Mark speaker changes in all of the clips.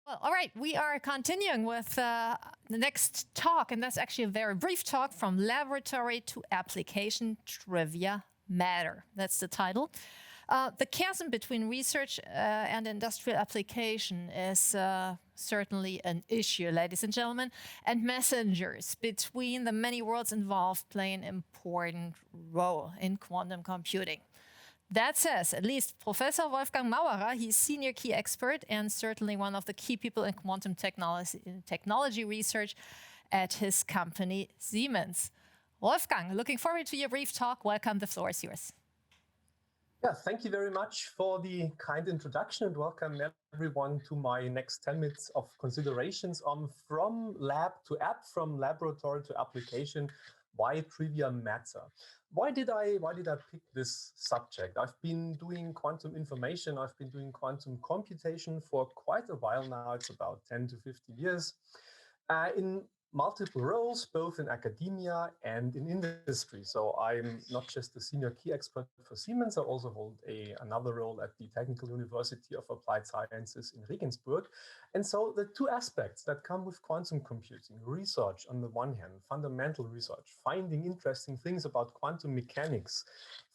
Speaker 1: Well, all right, we are continuing with the next talk, and that's actually a very brief talk, From Laboratory to Application Trivia Matter. That's the title. The chasm between research and industrial application is certainly an issue, ladies and gentlemen, and messengers between the many worlds involved play an important role in quantum computing. That says, at least Professor Wolfgang Mauerer, he's senior key expert and certainly one of the key people in quantum technology research at his company, Siemens. Wolfgang, looking forward to your brief talk. Welcome, the floor is yours.
Speaker 2: Yeah, thank you very much for the kind introduction and welcome everyone to my next 10 minutes of considerations on from lab to app, from laboratory to application, why trivia matter. Why did I pick this subject? I've been doing quantum information, I've been doing quantum computation for quite a while now. It's about 10 to 15 years. In multiple roles, both in academia and in industry. So I'm not just a senior key expert for Siemens, I also hold another role at the Technical University of Applied Sciences in Regensburg. And so the two aspects that come with quantum computing, research on the one hand, fundamental research, finding interesting things about quantum mechanics,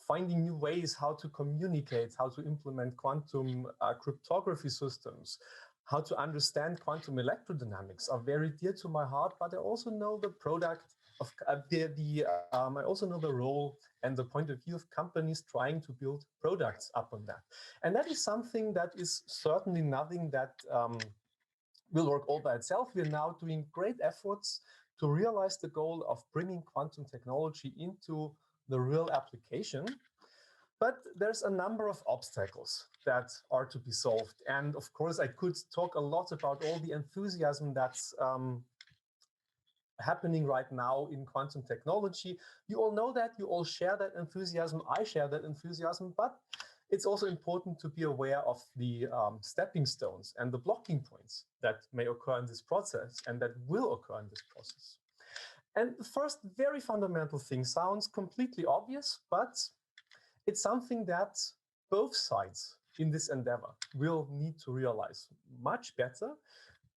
Speaker 2: finding new ways how to communicate, how to implement quantum cryptography systems, how to understand quantum electrodynamics are very dear to my heart, but I also know the product of I also know the role and the point of view of companies trying to build products up on that. And that is something that is certainly nothing that will work all by itself. We're now doing great efforts to realize the goal of bringing quantum technology into the real application. But there's a number of obstacles that are to be solved. And of course, I could talk a lot about all the enthusiasm that's happening right now in quantum technology. You all know that, you all share that enthusiasm, I share that enthusiasm, but it's also important to be aware of the stepping stones and the blocking points that may occur in this process and that will occur in this process. And the first very fundamental thing sounds completely obvious, but it's something that both sides in this endeavor will need to realize much better.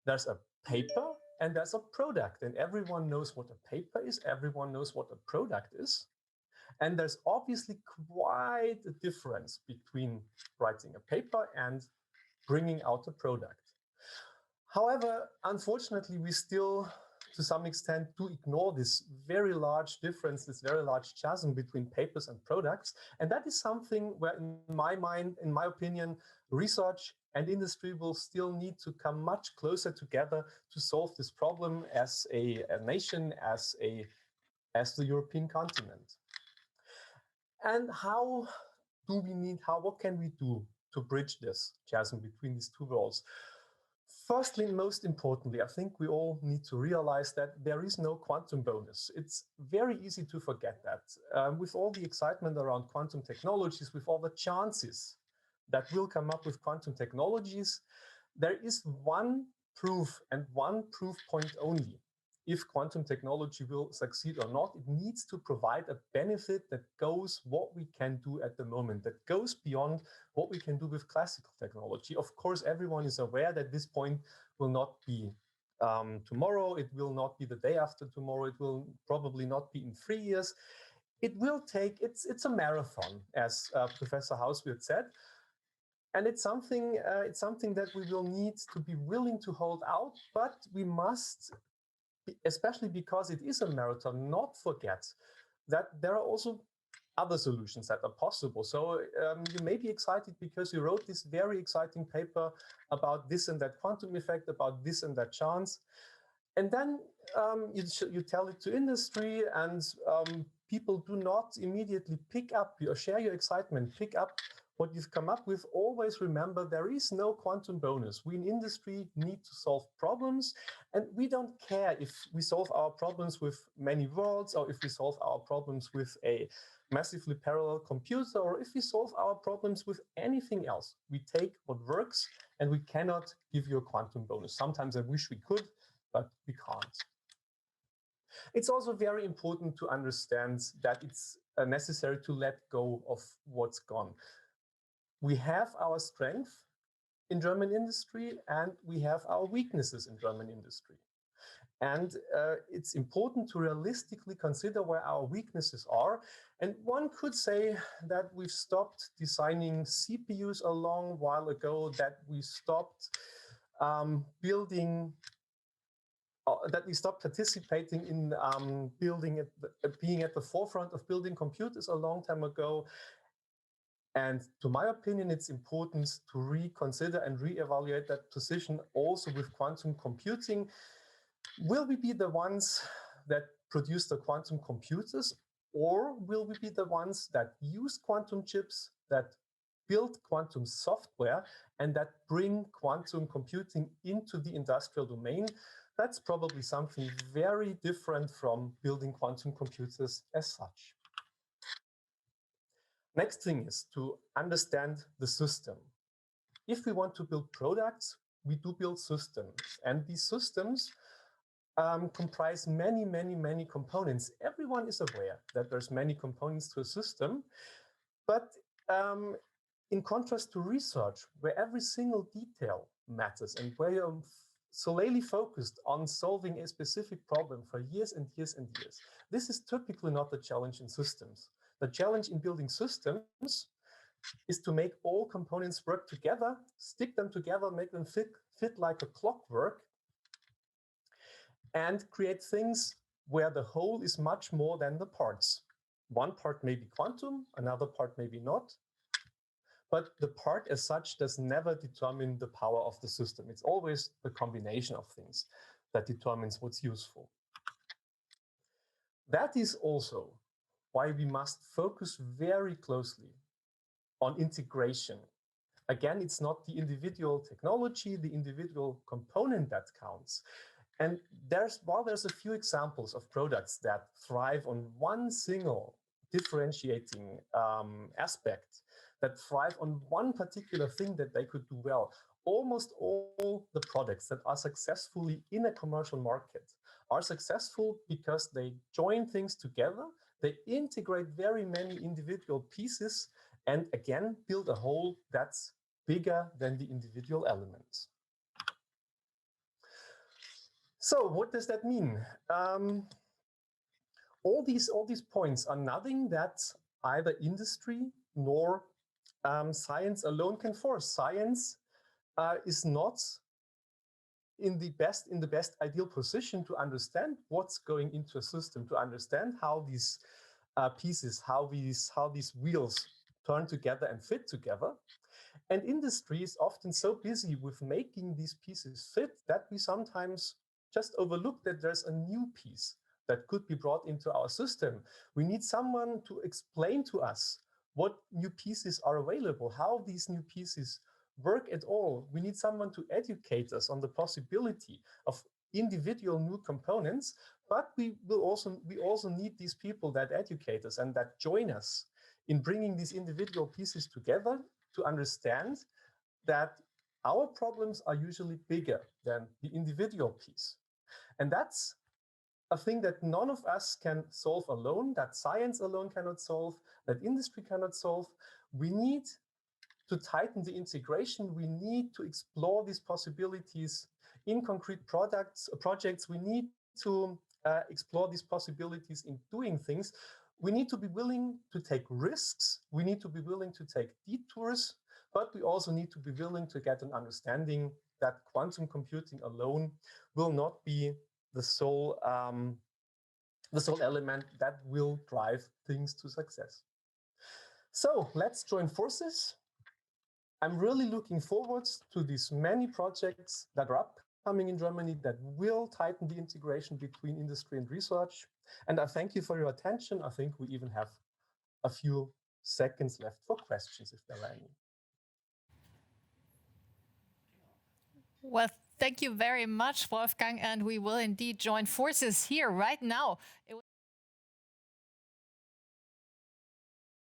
Speaker 2: There's a paper and there's a product, and everyone knows what a paper is, everyone knows what a product is. And there's obviously quite a difference between writing a paper and bringing out a product. However, unfortunately, we still, to some extent, do ignore this very large difference, this very large chasm between papers and products. And that is something where, in my mind, in my opinion, research and industry will still need to come much closer together to solve this problem as a nation, as the European continent. And what can we do to bridge this chasm between these two worlds? Firstly, and most importantly, I think we all need to realize that there is no quantum bonus. It's very easy to forget that. With all the excitement around quantum technologies, with all the chances that will come up with quantum technologies, there is one proof and one proof point only. If quantum technology will succeed or not, it needs to provide a benefit that goes what we can do at the moment, that goes beyond what we can do with classical technology. Of course, everyone is aware that this point will not be tomorrow, it will not be the day after tomorrow, it will probably not be in 3 years. It will take, it's a marathon, as Professor Hauswirth said. And it's something that we will need to be willing to hold out, but we must, especially because it is a marathon, not forget that there are also other solutions that are possible. So you may be excited because you wrote this very exciting paper about this and that quantum effect, about this and that chance. And then you tell it to industry, and people do not immediately pick up or share your excitement, pick up what you've come up with. Always remember, there is no quantum bonus. We in industry need to solve problems, and we don't care if we solve our problems with many worlds, or if we solve our problems with a massively parallel computer, or if we solve our problems with anything else. We take what works, and we cannot give you a quantum bonus. Sometimes I wish we could, but we can't. It's also very important to understand that it's necessary to let go of what's gone. We have our strength, in German industry, and we have our weaknesses in German industry. And it's important to realistically consider where our weaknesses are. And one could say that we've stopped designing CPUs a long while ago, that we stopped that we stopped participating in being at the forefront of building computers a long time ago. And to my opinion, it's important to reconsider and reevaluate that position also with quantum computing. Will we be the ones that produce the quantum computers, or will we be the ones that use quantum chips, that build quantum software, and that bring quantum computing into the industrial domain? That's probably something very different from building quantum computers as such. Next thing is to understand the system. If we want to build products, we do build systems, and these systems comprise many components. Everyone is aware that there's many components to a system, but in contrast to research, where every single detail matters and where you're solely focused on solving a specific problem for years and years and years, this is typically not the challenge in systems. The challenge in building systems is to make all components work together, stick them together, make them fit like a clockwork, and create things where the whole is much more than the parts. One part may be quantum, another part may be not, but the part as such does never determine the power of the system. It's always the combination of things that determines what's useful. That is also why we must focus very closely on integration. Again, it's not the individual technology, the individual component that counts. And while there's a few examples of products that thrive on one single differentiating aspect, that thrive on one particular thing that they could do well, almost all the products that are successfully in a commercial market are successful because they join things together, they integrate very many individual pieces, and again, build a whole that's bigger than the individual elements. So what does that mean? All these points are nothing that either industry nor science alone can force. Science is not in the best ideal position to understand what's going into a system, to understand how these pieces, how these wheels turn together and fit together. And industry is often so busy with making these pieces fit that we sometimes just overlook that there's a new piece that could be brought into our system. We need someone to explain to us what new pieces are available, how these new pieces work at all. We need someone to educate us on the possibility of individual new components, but we also need these people that educate us and that join us in bringing these individual pieces together to understand that our problems are usually bigger than the individual piece. And that's a thing that none of us can solve alone, that science alone cannot solve, that industry cannot solve. We need to tighten the integration. We need to explore these possibilities in concrete projects. We need to explore these possibilities in doing things. We need to be willing to take risks. We need to be willing to take detours, but we also need to be willing to get an understanding that quantum computing alone will not be the sole element that will drive things to success. So let's join forces. I'm really looking forward to these many projects that are upcoming in Germany that will tighten the integration between industry and research. And I thank you for your attention. I think we even have a few seconds left for questions, if there are any.
Speaker 1: Well, thank you very much, Wolfgang, and we will indeed join forces here right now.